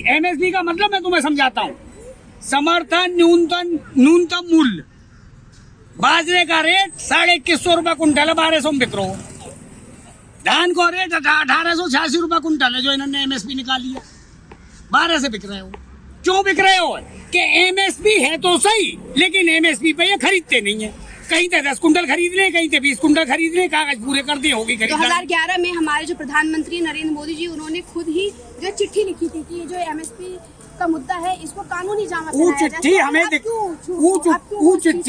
MSP का मतलब मैं तुम्हें समझाता हूँ। समर्थन न्यूनतम मूल्य, बाजरे का रेट 2150 रुपए कुंटल है, 1200 में बिक रहा हो। धान को रेट 1886 रुपए कुंटल है जो इन्होंने एमएसपी निकाली है, 12 से बिक रहे हो। क्यों बिक रहे हो? कि एमएसपी है तो सही, लेकिन एमएसपी पे ये खरीदते नहीं है। कहीं तो 10 कुंटल खरीद ले, कहीं तो 20 कुंटल खरीद ले, कागज पूरे कर दिए, होगी खरीद। 2011 में हमारे जो प्रधानमंत्री नरेंद्र मोदी जी, उन्होंने खुद ही जो चिट्ठी लिखी थी कि जो एमएसपी का मुद्दा है इसको कानूनी जांच वो चिट्ठी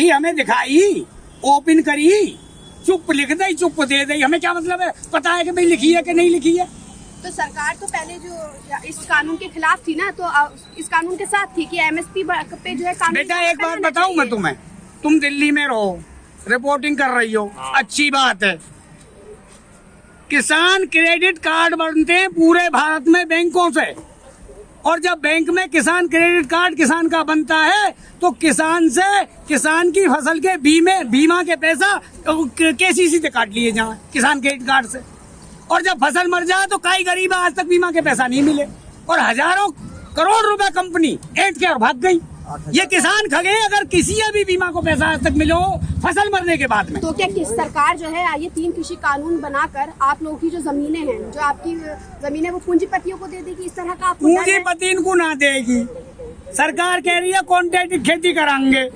हमें दिखाई, ओपन करी, चुप लिख दी, चुप दे दी। हमें क्या मतलब है? पता है कि भाई लिखी है कि नहीं लिखी है। तो सरकार तो पहले जो इस कानून के खिलाफ थी ना, तो इस कानून के साथ थी कि एमएसपी पे जो है कानून। बेटा एक बात बताऊं मैं तुम्हें, तुम दिल्ली में रहो, रिपोर्टिंग कर रही हो, अच्छी बात है। किसान क्रेडिट कार्ड बनते हैं पूरे भारत में बैंकों से, और जब बैंक में किसान क्रेडिट कार्ड किसान का बनता है तो किसान से किसान की फसल के बीमा के पैसा केसीसी से काट लिए जाए किसान क्रेडिट कार्ड से, और जब फसल मर जाए तो कई गरीब आज तक बीमा के पैसा नहीं मिले, और हजारों करोड़ रुपए कंपनी ऐंठ के और भाग गई। ये किसान खगे अगर किसी भी बीमा को पैसा आज तक मिलो फसल मरने के बाद में। तो क्या सरकार जो है ये 3 कृषि कानून बनाकर आप लोगों की जो जमीनें हैं, जो आपकी जमीनें, वो पूंजीपतियों को दे देगी? इस तरह का पूंजीपति को ना देगी। सरकार कह रही है कॉन्ट्रैक्ट खेती कराएंगे।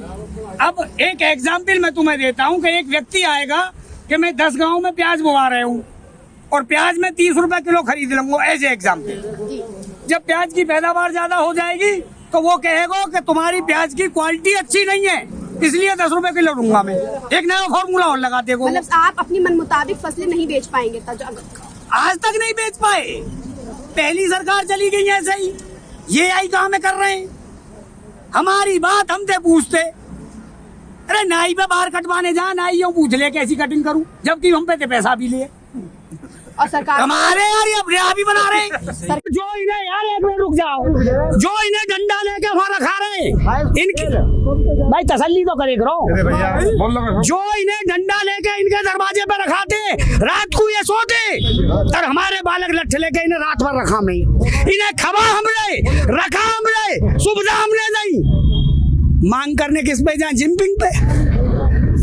अब एक एग्जाम्पल मैं तुम्हें देता हूँ कि एक व्यक्ति आएगा कि मैं 10 गाँव में प्याज बुआ रहे हूँ और प्याज में 30 रुपए किलो खरीद लूंगा, एज एग्जाम्पल। जब प्याज की पैदावार ज्यादा हो जाएगी तो वो कहेगा कि तुम्हारी प्याज की क्वालिटी अच्छी नहीं है, इसलिए 10 रुपए किलो लूंगा मैं। एक नया फॉर्मूला और लगा देगा। मतलब आप अपनी मन मुताबिक फसलें नहीं बेच पाएंगे? आज तक नहीं बेच पाए, पहली सरकार चली गई ऐसे ही। ये आई काम कर रहे हैं, हमारी बात हमसे पूछते। अरे नाई पे बाहर कटवाने जा, नाई यूँ पूछ ले कैसी कटिंग करूं, जबकि हम पे पैसा भी लिए। और सरकार हमारे यार ये अपने आप ही बना रहे हैं। जो इन्हें यार एक मिनट रुक जाओ, जो इन्हें डंडा लेके वहाँ रखा रहे इनके, भाई तसल्ली तो करे करो। जो इन्हें डंडा लेके इनके दरवाजे पे रखाते, रात को ये सोते, और हमारे बालक लठ लेके इन्हें रात भर रखा में, इन्हें खबा हमने रखा, हमने सुविधा हमने नहीं। मांग करने किस पे जाए? जिम्पिंग पे।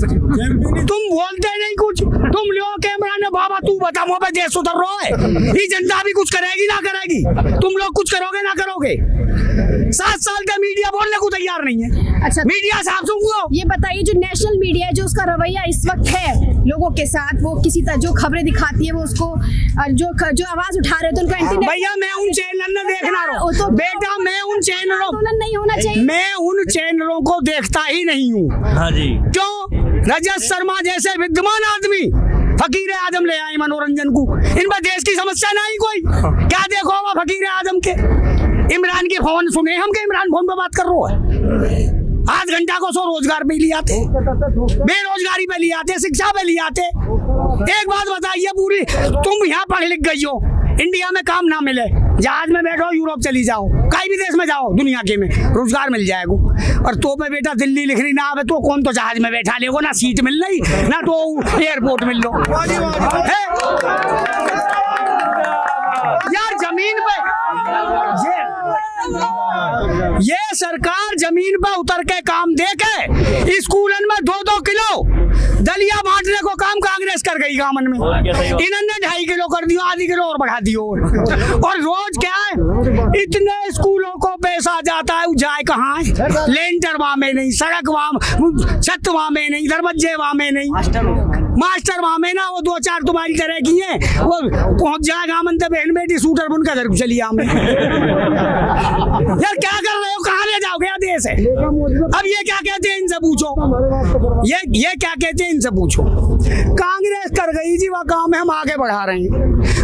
तुम बोलते नहीं कुछ, तुम लोग कैमरा ने बाबा तू बता मुँह पे देश उतर रहा है। ये जनता भी कुछ करेगी ना करेगी? तुम लोग कुछ करोगे ना करोगे? 7 साल का मीडिया बोलने को तैयार नहीं है। अच्छा, मीडिया से आप सुनो। ये बताइए, जो नेशनल मीडिया है, जो उसका रवैया इस वक्त है लोगों के साथ, वो किसी तरह जो खबरें दिखाती है वो उसको जो आवाज उठा रहे थे उनको भैया मैं उन चैनल ने देखना रहा तो बेटा, मैं उन चैनलों नहीं होना चाहिए, मैं उन चैनलों को देखता ही नहीं हूँ। हाँ जी। क्यों? रजत शर्मा जैसे विद्वान आदमी फकीर आजम ले आए मनोरंजन को, इनमें देश की समस्या नहीं कोई। क्या देखो फकीर आजम के? इमरान के फोन सुने हम के इमरान फोन पे बात कर रहा है। 8 घंटा को 100 रोजगार पे ले आते, बेरोजगारी पे ले आते, शिक्षा पे ले आते। एक बात बताइए पूरी, तुम यहाँ पढ़ लिख गई हो, इंडिया में काम ना मिले, जहाज में बैठो यूरोप चली जाओ, कहीं भी देश में जाओ दुनिया के में रोजगार मिल जाएगा। और तो पे बेटा दिल्ली लिखनी ना आवे तो कौन तो जहाज में बैठा लेगो, ना सीट मिल रही ना तो एयरपोर्ट मिल लो। यार जमीन पे ये सरकार जमीन पर उतर के काम दे के स्कूलन में 2-2 किलो दलिया बांटने को काम कांग्रेस कर गई गामन में। इन्होंने 2.5 किलो कर दियो, आधी किलो और बढ़ा दियो। और रोज क्या है, इतने स्कूलों को पैसा जाता है, जाए कहाँ है? लेंटर वहाँ में नहीं, सड़क वहाँ, छत वहाँ में नहीं, दरवाजे वहाँ में नहीं, मास्टर वहाँ में ना, वो 2-4 तुम्हारी तरह की है, वो पहुंच जाए गामन तक बहन बेटी सूटर बुनकर घर चलिए हमें। यार क्या कर रहे हो, कहाँ ले जाओगे देश है? अब ये क्या कहते हैं इनसे पूछो, ये क्या कहते हैं इनसे पूछो। कांग्रेस कर गई जी वह काम है, हम आगे बढ़ा रहे हैं।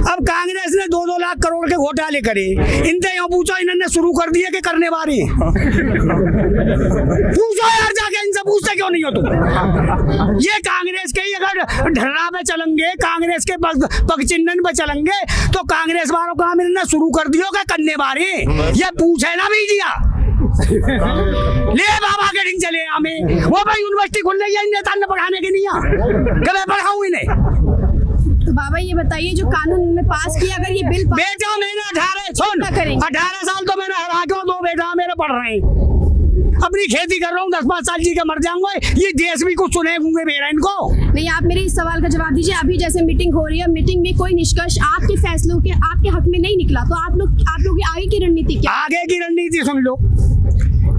अब कांग्रेस ने 2-2 लाख करोड़ के घोटाले करे, इनसे यहाँ पूछो, इन्होंने शुरू कर दिए कि करने वाले हैं। पूछो यार जाके, इनसे पूछते क्यों नहीं हो तुम? ये कांग्रेस के ही अगर ढर्रा पे चलेंगे, कांग्रेस के पग चिन्हन पे चलेंगे तो कांग्रेस वालों काम इन्होंने शुरू कर दियो क्या करने वाले? ये पूछे ना मीडिया ले बाबा के दिन चले हमें, वो भाई यूनिवर्सिटी खुल रही है, नेता ने पढ़ाने के नहीं, कभी पढ़ाऊं इन्हें। बाबा ये बताइए जो कानून उन्होंने पास किया, अगर ये बिल बेटा मैंने 18 साल तो मैंने हरा के 2 बेटा मेरे पढ़ रहे हैं, अपनी खेती कर रहा हूँ, 10-5 साल जी के मर जाऊंगा, ये देश भी कुछ सुनेंगे मेरा इनको। नहीं, आप मेरे इस सवाल का जवाब दीजिए। अभी जैसे मीटिंग हो रही है, मीटिंग में कोई निष्कर्ष आपके फैसलों के आपके हक में नहीं निकला, तो आप लोग की आगे की रणनीति क्या? आगे की रणनीति सुन लो।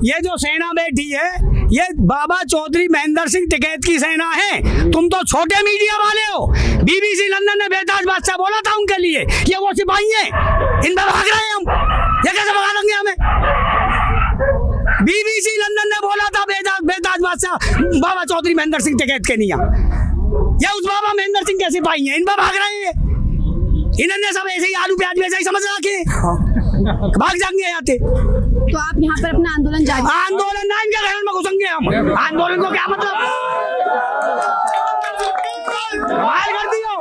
ये जो सेना बैठी है ये बाबा चौधरी महेंद्र सिंह टिकैत की सेना है। तुम तो छोटे मीडिया वाले हो। BBC लंदन ने बेताज बादशाह बोला था उनके लिए, ये वो सिपाही हैं, इन पर भाग रहे हैं हम, ये कैसे भगा देंगे हमें? BBC लंदन ने बोला था बेताज बादशाह बाबा चौधरी महेंद्र सिंह टिकैत के निया, ये उस बाबा महेंद्र सिंह के सिपाही हैं, इन पर भाग रहे हैं। इन्होंने सब ऐसे ही आलू प्याज वैसे ही समझ रखे, भाग जाएंगे यहाँ से। तो आप यहाँ पर अपना आंदोलन जारी? आंदोलन ना, इनके घर में घुसेंगे हम। आंदोलन को क्या मतलब? कर दियो।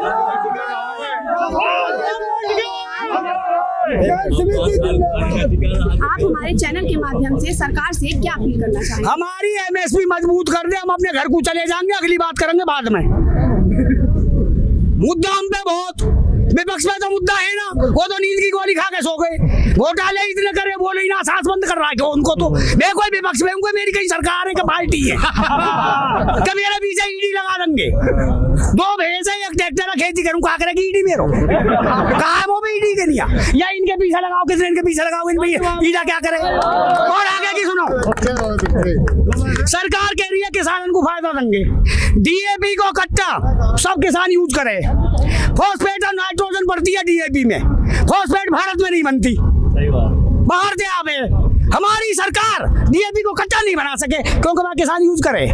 आप हमारे चैनल के माध्यम से सरकार से क्या अपील करना चाहेंगे? हमारी MSP मजबूत कर दे, हम अपने घर को चले जाएंगे, अगली बात करेंगे बाद में। मुद्दा हम पे बहुत, विपक्ष में तो मुद्दा है ना, वो तो नींद की गोली खा के सो गए, घोटाले इतने करे, बोले ना सांस बंद कर रहा है उनको। तो मैं कोई विपक्ष में हूँ, मेरी कहीं सरकार है कि पार्टी है? कभी मेरे पीछे ED लगा देंगे, 2 भैंस है, 1 ट्रैक्टर है, खेती करूँ, कहा करेगी ED मेरो? कहा है वो भी ED के लिया, या इनके पीछे लगाओ, किसने इनके पीछे लगाओ, इन ED क्या करे? और आगे की सुनो, सरकार कह रही है किसानों को फायदा देंगे, DAP को कट्टा सब किसान यूज करे, फॉस्फेट और नाइट्रोजन बढ़ती है DAP में, फॉस्फेट भारत में नहीं बनती, बाहर से आवे। हमारी सरकार DAP को कच्चा नहीं बना सके क्योंकि वहाँ किसान यूज करे,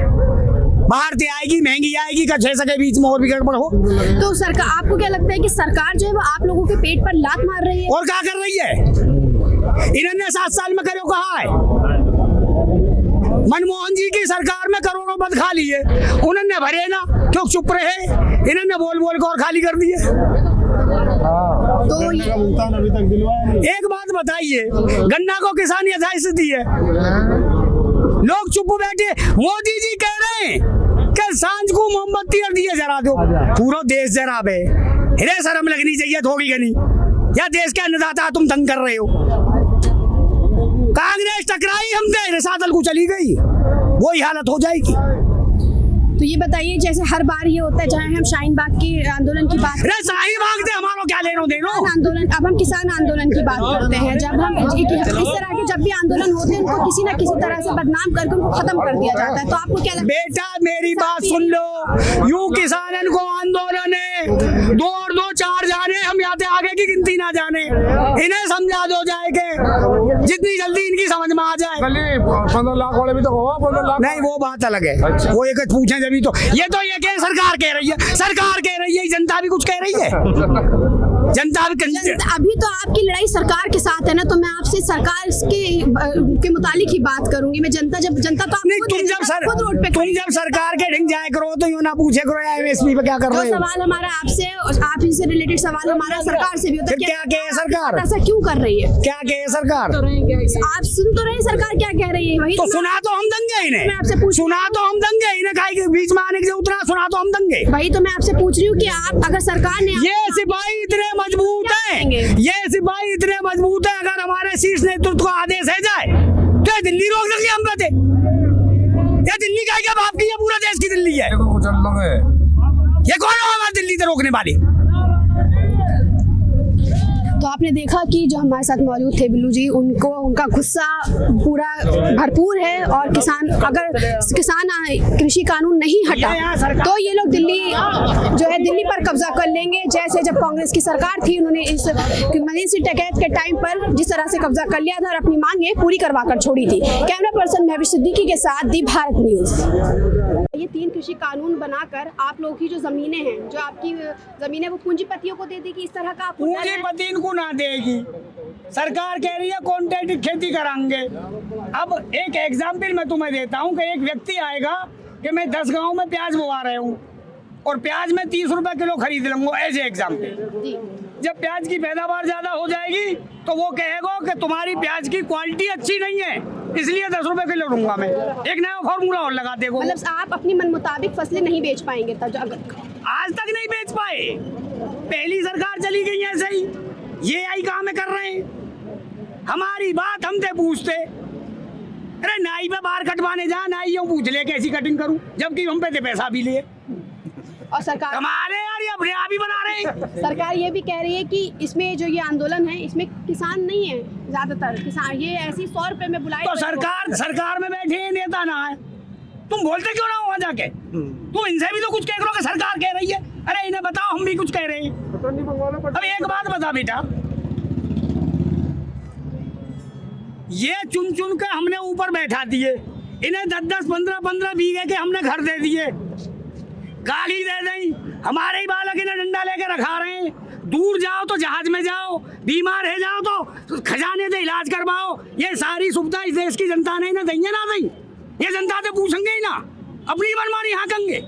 बाहर से आएगी, महंगी आएगी, कच्चे सके बीच में और भी गड़बड़ हो। तो सरकार, आपको क्या लगता है कि सरकार जो है वो आप लोगों के पेट पर लात मार रही है? और क्या कर रही है? इन्होंने 7 साल में करो कहा है, मनमोहन जी की सरकार में करोड़ों पद खा लिए, उन्होंने भरे ना, क्यों चुप रहे? इन्होंने बोल बोल कर और खाली कर दिए। तो अभी तक दिलवाया। एक बात बताइए, गन्ना को किसान यथास्थिति है, लोग चुप बैठे। मोदी जी कह रहे हैं कि सांझ को मोमबत्ती और दिए जरा दो, पूरा देश जरा बे, इन्हें शर्म लगनी चाहिए थोड़ी घनी, या देश के अन्नदाता तुम तंग कर रहे हो। कांग्रेस टकराई हमसे, रिसातल को चली गई, वही हालत हो जाएगी। तो ये बताइए, जैसे हर बार ये होता है, चाहे हम शाहीन बाग के आंदोलन की बात, शाहीन बाग से हमारा क्या लेनो देनो? आंदोलन, अब हम किसान आंदोलन की बात करते हैं। जब हम इस तरह के जब भी आंदोलन होते हैं, उनको किसी न किसी तरह से बदनाम करके उनको खत्म कर दिया जाता है। तो आपको क्या लगता है? बेटा मेरी बात सुन लो, यूं किसान को आंदोलन है, 2 और 2 4 जाने, हम यहाँ से आगे की गिनती ना जाने, इन्हें समझा दो जाए के जितनी जल्दी इनकी समझ में आ जाए। 15 लाख वाले भी तो हो, 15 लाख नहीं, वो बात अलग है, वो एक पूछे जब तो ये तो ये क्या सरकार कह रही है, सरकार कह रही है, जनता भी कुछ कह रही है, जनता भी। अभी तो आपकी लड़ाई सरकार के साथ है ना, तो मैं आपसे सरकार के मुतालिक ही बात करूंगी। मैं जनता तो तुम जब सरकार के ढंग जाए करो तो यूं ना पूछे करो MSP पे क्या कर रहे हो। सवाल हमारा आपसे, आप से रिलेटेड सवाल हमारा सरकार से भी होता है। क्या कहे सरकार, ऐसा क्यों कर रही है? क्या कहे सरकार? आप सुन तो रहे हैं सरकार क्या कह रही है, वही तो सुना तो हम देंगे इन्हें, मैं आपसे पूछ, सुना तो हम देंगे इन्हें, काहे के बीच में आने के उतना सुना तो हम देंगे। वही तो मैं आपसे पूछ रही हूँ कि आप अगर सरकार ने, ये सिपाही इतने मजबूत है, ये सिपाही इतने मजबूत है, अगर हमारे शीर्ष नेतृत्व को आदेश है जाए तो ये दिल्ली रोक देंगे हम कहते। ये दिल्ली का क्या बाप की, ये पूरा देश की दिल्ली है, ये कौन है हमारे दिल्ली से रोकने वाली? तो आपने देखा कि जो हमारे साथ मौजूद थे बिल्लू जी, उनका गुस्सा पूरा भरपूर है, और अगर किसान कृषि कानून नहीं हटा तो ये लोग दिल्ली पर कब्जा कर लेंगे। जैसे जब कांग्रेस की सरकार थी, उन्होंने इस मनीष सिंह टिकैत के टाइम पर जिस तरह से कब्जा कर लिया था और अपनी मांगे पूरी करवा कर छोड़ी थी। कैमरा पर्सन महविश सिद्दीकी के साथ दी भारत न्यूज। ये 3 कृषि कानून बनाकर आप लोग की जो जमीनें हैं, जो आपकी जमीनें, वो पूंजीपतियों को दे देगी, इस तरह का पूंजीपति इनको ना देगी। सरकार कह रही है कॉन्ट्रैक्ट खेती कराएंगे। अब एक एग्जाम्पल मैं तुम्हें देता हूँ कि एक व्यक्ति आएगा कि मैं 10 गांव में प्याज बोवा रहे हूँ और प्याज में 30 रुपए किलो खरीद लूंगा, ऐसे एग्जाम्पल। जब प्याज की पैदावार ज्यादा हो जाएगी तो वो कहेगा कि तुम्हारी प्याज की क्वालिटी अच्छी नहीं है, इसलिए 10 रुपए किलो लूंगा मैं। एक नया फॉर्मूला और लगा देगा। मतलब आप अपनी मन मुताबिक फसलें नहीं बेच पाएंगे तब आज तक नहीं बेच पाए। पहली सरकार चली गई ऐसे ही, ये आई काम में कर रहे हैं। हमारी बात हमसे पूछते, अरे नाई पे बाल कटवाने जा, नाई यूं पूछ ले कैसी कटिंग करूं, जबकि हम पे पैसा भी लिए। और सरकार हमारे यार ये अपने आप ही बना रहे हैं। सरकार ये भी कह रही है कि इसमें जो ये आंदोलन है इसमें किसान नहीं है, ज्यादातर किसान ये ऐसी 100 रुपए में बुलाए। तो सरकार में बैठे हैं, नेता ना है, तुम बोलते क्यों ना वहां जाके? तुम इनसे भी तो कुछ कह लो कि सरकार कह रही है। अरे इन्हें बताओ, हम भी कुछ कह रहे हैं। अब एक बात बता बेटा, ये चुन चुन के हमने ऊपर बैठा दिए, इन्हें 10-10, 15-15 बीघे के हमने घर दे दिए, गाड़ी दे दी, हमारे ही बालक इन्हें डंडा लेके रखा रहे हैं। दूर जाओ तो जहाज में जाओ, बीमार है जाओ तो खजाने से इलाज करवाओ। ये सारी सुविधा इस देश की जनता ने इन्हें दी है ना दी? ये जनता से पूछेंगे ही ना, अपनी मनमानी हाँकेंगे।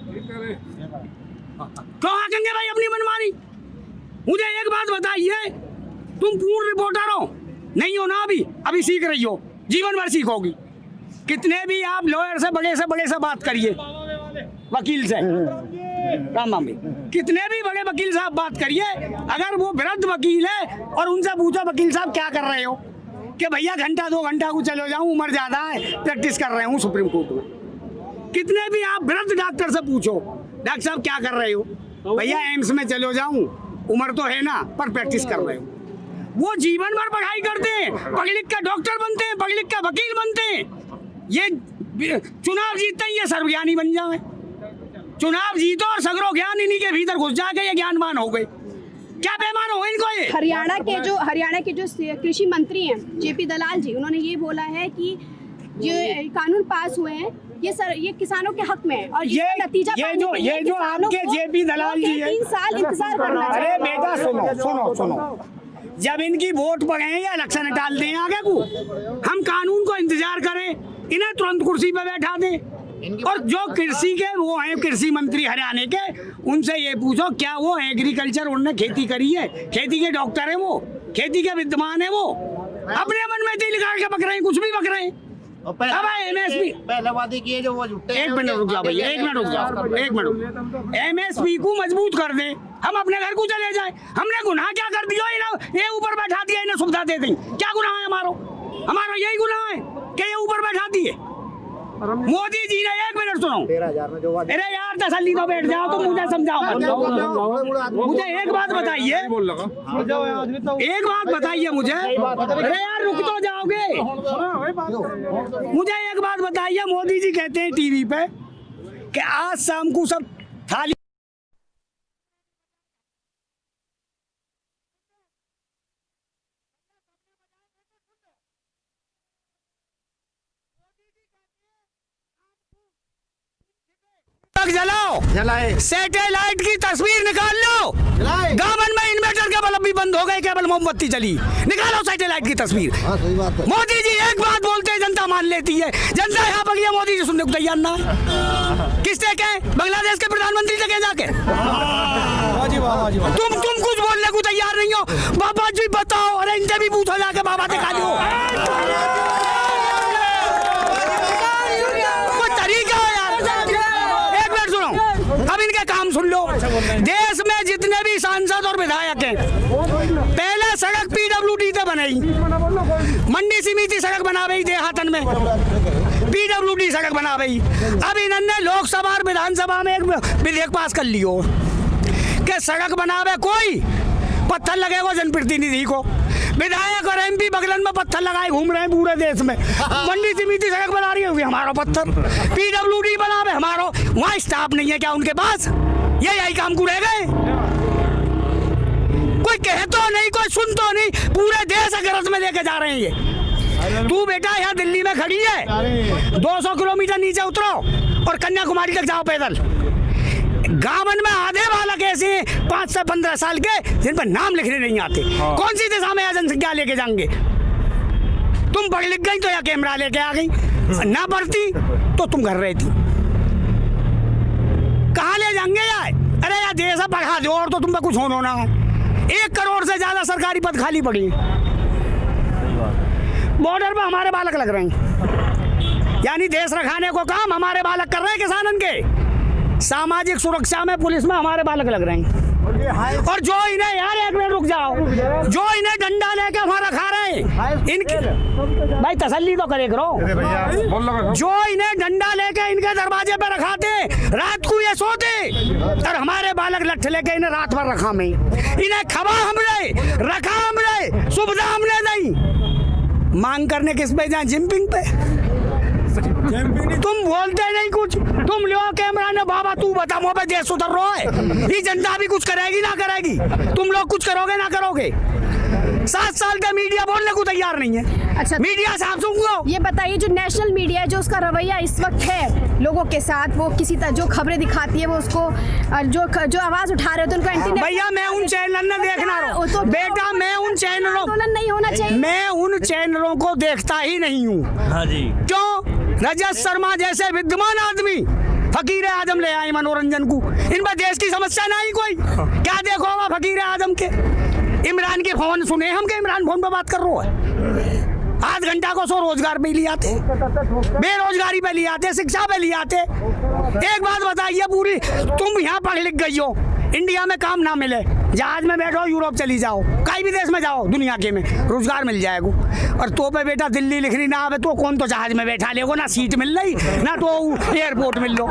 क्यों हाँकेंगे भाई अपनी मनमानी? मुझे एक बात बताइए, तुम पूर्ण रिपोर्टर हो नहीं हो ना? अभी सीख रही हो, जीवन भर सीखोगी। कितने भी आप लॉयर से बड़े से बात करिए, वकील से राम भी, कितने भी बड़े वकील साहब बात करिए, अगर वो वृद्ध वकील है और उनसे पूछो वकील साहब क्या कर रहे हो, कि भैया घंटा 2 घंटा को चलो जाऊं, उम्र ज्यादा है, प्रैक्टिस कर रहे हूँ सुप्रीम कोर्ट में। कितने भी आप वृद्ध डॉक्टर से पूछो, डॉक्टर साहब क्या कर रहे हो, भैया एम्स में चलो जाऊं, उम्र तो है ना पर प्रैक्टिस कर रहे हो। वो जीवन भर पढ़ाई करते हैं, पढ़ लिख के डॉक्टर बनते हैं, पढ़ लिख के वकील बनते हैं। ये चुनाव जीतते ही ये सर्वज्ञानी बन जाए, चुनाव जीतो और सगरो ज्ञान इन्हीं के भीतर घुस जाके ये ज्ञानवान हो गए। क्या बेमान हो इनको? ये हरियाणा के जो कृषि मंत्री हैं जेपी दलाल जी, उन्होंने ये बोला है कि जो कानून पास हुए हैं ये किसानों के हक में है और ये नतीजा ये जो आपके जेपी दलाल जी है, 3 साल इंतजार करना। अरे बेटा सुनो, जब इनकी वोट पड़े या इलेक्शन टाल दें आगे को, हम कानून को इंतजार करें, इन्हें तुरंत कुर्सी पे बैठा दें। और जो कृषि के वो हैं कृषि मंत्री हरियाणा के, उनसे ये पूछो क्या वो एग्रीकल्चर उन्होंने खेती करी है? खेती के डॉक्टर है वो, खेती के विद्वान है वो, अपने मन में दिल गाड़ के बक रहे हैं, कुछ भी बक रहे हैं। पहले वादे किए जो वो झूठे। एक मिनट रुक जाओ भैया, एक मिनट। एमएसपी को मजबूत कर दे, हम अपने घर को चले जाए। हमने गुनाह क्या कर दिया? ये ऊपर बैठा दिया, इन्हें सुविधा दे दें। क्या गुनाह है हमारा यही गुनाह है कि ये ऊपर बैठा दिए। मोदी जी ने, एक मिनट सुनो, अरे यार तसल्ली तो बैठ जाओ, तो मुझे समझाओ। मुझे एक बात बताइए, मुझे, अरे यार रुक तो जाओगे। मुझे एक बात बताइए, मोदी जी कहते हैं टीवी पे कि आज शाम को सब थाली जलाए, सैटेलाइट की तस्वीर निकाल लो। गावन में इन्वर्टर के बल्ब भी बंद हो गए, केवल मोमबत्ती जली। निकालो सैटेलाइट की तस्वीर। सही बात है। मोदी जी एक बात बोलते हैं, जनता मान लेती है। जनता यहाँ पर मोदी जी सुनने को तैयार ना है। किसने कहे? बांग्लादेश के प्रधानमंत्री से कहे जाके। तुम कुछ बोलने को तैयार नहीं हो। बाबा जी बताओ, अरे इनसे भी पूछो जाके, बाबा दिखा दो कोई तरीका है यार। एक मिनट सुनो, अब इनके काम सुन लो। देश में जितने भी सांसद और विधायक हैं, पहले सड़क पीडब्ल्यूडी से बनाई, मंडी समिति सड़क बना गई देहातन में, पीडब्ल्यूडी सड़क बना गई। अब इन्होंने लोकसभा और विधानसभा में एक विधेयक पास कर लियो कि सड़क बनावे कोई पत्थर लगेगा जनप्रतिनिधि को। विधायक और एमपी बगलन में पत्थर लगाए घूम रहे हैं पूरे देश में। मंडी समिति सड़क बना रही होगी, हमारा पत्थर। पीडब्ल्यूडी बनावे हमारा, वहाँ स्टाफ नहीं है क्या उनके पास? ये यही काम को रह गए। कोई कहे तो नहीं, कोई सुन तो नहीं, पूरे देश गरज में लेके जा रहे हैं ये। तू बेटा यहाँ दिल्ली में खड़ी है, 200 किलोमीटर नीचे उतरो और कन्याकुमारी तक जाओ पैदल। गावन में आधे बालक ऐसे 5 से 15 साल के जिन पर नाम लिखने नहीं आते। कौन सी दिशा में जनसंख्या लेके जाएंगे? तुम पढ़ लिख गई तो या कैमरा लेके आ गई, ना पढ़ती तो तुम घर रहती। कहाँ ले जाएंगे यार? अरे यार देश बढ़ा दो और तो तुम पे कुछ होना है। 1 करोड़ से ज्यादा सरकारी पद खाली पड़ी। बॉर्डर पर हमारे बालक लग रहे हैं, यानी देश रखाने को काम हमारे बालक कर रहे हैं किसानन के। सामाजिक सुरक्षा में पुलिस में हमारे बालक लग रहे हैं। और जो इन्हें, यार एक मिनट रुक जाओ, जो इन्हें डंडा लेके हमारा खा रहे हैं, इनकी भाई तसल्ली तो करे करो। जो इन्हें डंडा लेके इनके दरवाजे पे रखाते, रात को ये सोते, और हमारे बालक लठ लेके इन्हें रात भर रखा में, इन्हें खबा हमने रखा, हमने सुविधा हमने नहीं। मांग करने किस पे जाए? जिम्पिंग पे। तुम बोलते नहीं कुछ, तुम लो कैमरा ने, बाबा तू बता, मुँह पे देश उतर रहा है, ये जनता भी कुछ करेगी ना करेगी? तुम लोग कुछ करोगे ना करोगे? 7 साल का मीडिया बोलने को तैयार नहीं है। अच्छा, मीडिया से आप सुनो। ये बताइए, जो नेशनल मीडिया है, जो उसका रवैया इस वक्त है लोगों के साथ, वो किसी तरह जो खबरें दिखाती है, वो उसको जो आवाज उठा रहे होते हैं उनको भैया मैं उन चैनल ने देखना रहा तो बेटा, मैं उन चैनलों, आंदोलन नहीं होना चाहिए। मैं उन चैनलों को देखता ही नहीं हूँ। हाँ जी। क्यों? रजत शर्मा जैसे विद्यमान आदमी फकीर आजम ले आए मनोरंजन को, इन पर देश की समस्या नहीं कोई। क्या देखो होगा फकीर आजम के? इमरान के फोन सुने हम के? इमरान फोन पे बात कर रहा है। आध घंटा को 100 रोजगार पे ले आते, बेरोजगारी पे ले आते, शिक्षा पे ले आते। एक बात बताइए, पूरी तुम यहाँ पढ़ लिख गई हो, इंडिया में काम ना मिले, जहाज में बैठो यूरोप चली जाओ, कहीं भी देश में जाओ दुनिया के में, रोजगार मिल जाएगा। और तो पे बेटा दिल्ली लिखनी ना आवे तो कौन तो जहाज में बैठा लेगो, ना सीट मिल रही ना तो एयरपोर्ट मिल लो।